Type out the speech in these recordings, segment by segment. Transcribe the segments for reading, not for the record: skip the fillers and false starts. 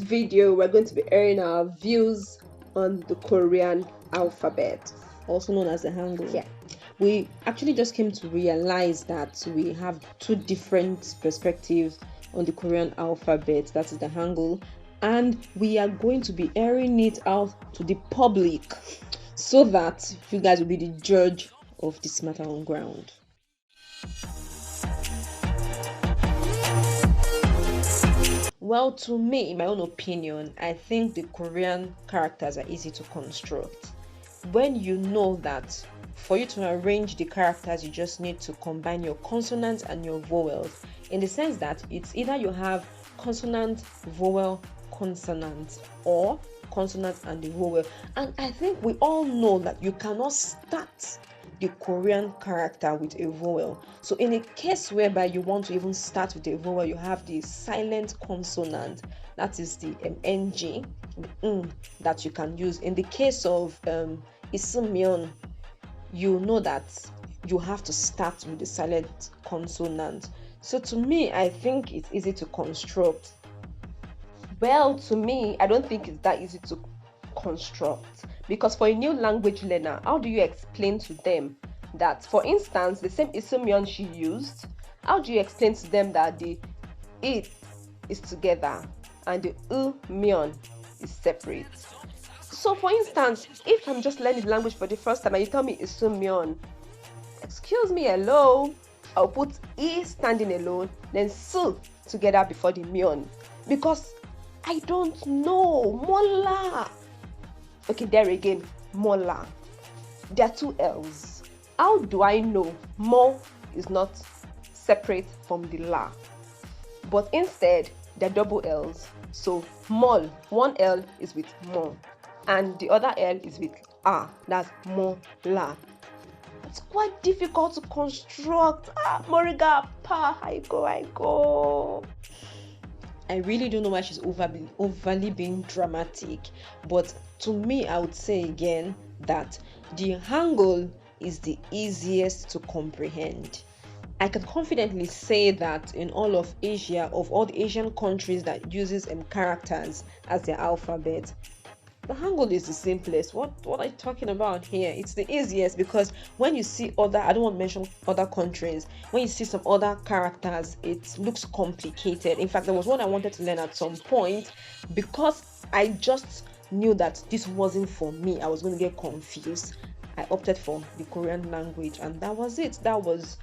video, we're going to be airing our views on the Korean alphabet, also known as the Hangul. Yeah. We actually just came to realize that we have two different perspectives on the Korean alphabet, that is the Hangul, and we are going to be airing it out to the public so that you guys will be the judge of this matter on ground. Well, to me, in my own opinion, I think the Korean characters are easy to construct. When you know that for you to arrange the characters, you just need to combine your consonants and your vowels, in the sense that it's either you have consonant, vowel, consonant, or consonant and the vowel. And I think we all know that you cannot start the Korean character with a vowel. So in a case whereby you want to even start with a vowel, you have the silent consonant, that is the ng, that you can use. In the case of Isumyeon, you know that you have to start with the silent consonant. So to me, I think it's easy to construct. Well, to me, I don't think it's that easy to construct, because for a new language learner, how do you explain to them that, for instance, the same Isumyeon she used, how do you explain to them that the it is together and the myeon is separate? So for instance, if I'm just learning the language for the first time and you tell me Isumyeon, excuse me, hello, I'll put e standing alone, then su together before the myeon, because I don't know. Mola. Okay, there again, mola. There are two L's. How do I know mo is not separate from the la? But instead, they're double L's. So mol, one L is with mo, and the other L is with a. That's mola. It's quite difficult to construct. Moriga, pa, I go. I really don't know why she's overly being dramatic, but to me, I would say again that the Hangul is the easiest to comprehend. I can confidently say that in all of Asia, of all the Asian countries that uses characters as their alphabet, the Hangul is the simplest. What are you talking about here? It's the easiest, because when you see other, I don't want to mention other countries, when you see some other characters, it looks complicated. In fact, there was one I wanted to learn at some point, because I just knew that this wasn't for me. I was going to get confused. I opted for the Korean language, and that was it. That was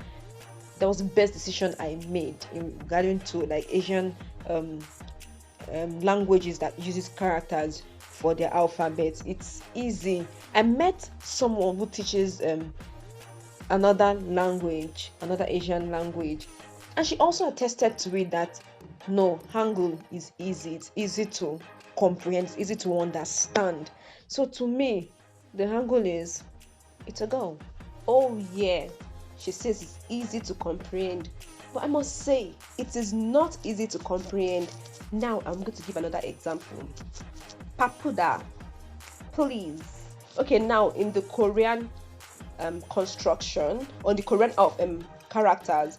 the best decision I made in regarding to like Asian languages that uses characters for their alphabet. It's easy. I met someone who teaches another language, another Asian language, and she also attested to it that no, Hangul is easy. It's easy to comprehend, it's easy to understand. So to me, the Hangul it's a go. Oh yeah, she says it's easy to comprehend, but I must say it is not easy to comprehend. Now I'm going to give another example. Papuda, please. Okay, now in the Korean construction, on the Korean characters,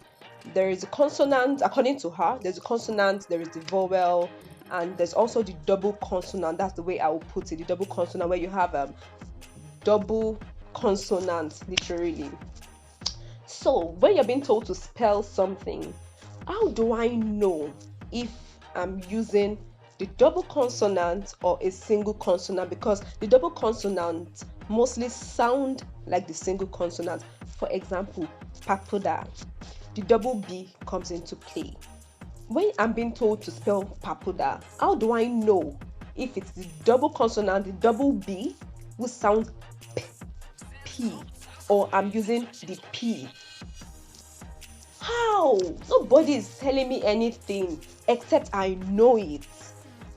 there is a consonant. According to her, there's a consonant, there is the vowel, and there's also the double consonant. That's the way I will put it, the double consonant, where you have double consonant, literally. So when you're being told to spell something, how do I know if I'm using the double consonant or a single consonant? Because the double consonant mostly sound like the single consonant. For example, papuda, the double B comes into play. When I'm being told to spell papuda, how do I know if it's the double consonant, the double B, which sounds P, or I'm using the P? How? Nobody is telling me anything except I know it.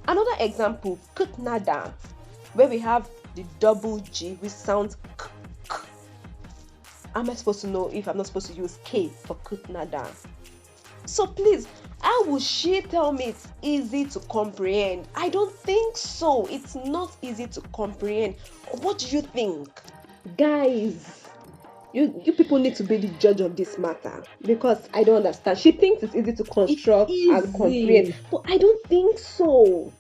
Another example, kutnada, where we have the double G, which sounds k. How am I supposed to know if I'm not supposed to use K for kutnada? So please, how will she tell me it's easy to comprehend? I don't think so. It's not easy to comprehend. What do you think? Guys, you people need to be the judge of this matter, because I don't understand. She thinks it's easy to construct and comprehend, but I don't think so.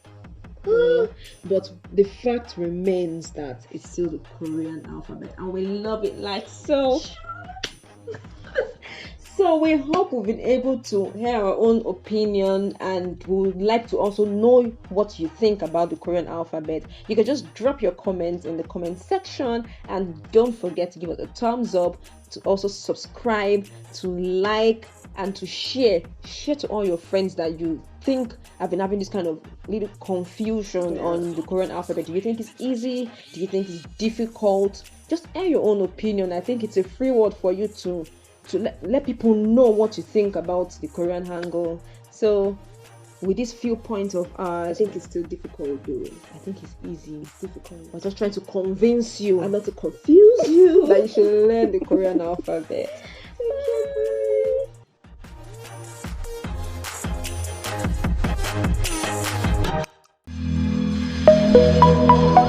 But the fact remains that it's still the Korean alphabet, and we love it like so. So we hope we've been able to hear our own opinion, and we would like to also know what you think about the Korean alphabet. You can just drop your comments in the comment section, and don't forget to give us a thumbs up, to also subscribe, to like, and to share to all your friends that you think have been having this kind of little confusion on the Korean alphabet. Do you think it's easy? Do you think it's difficult? Just air your own opinion. I think it's a free word for you to let people know what you think about the Korean Hangul. So with these few points of ours, I think it's still difficult though. I think it's easy. It's difficult. We're just trying to convince you and not to confuse you that you should learn the Korean alphabet. Thank you.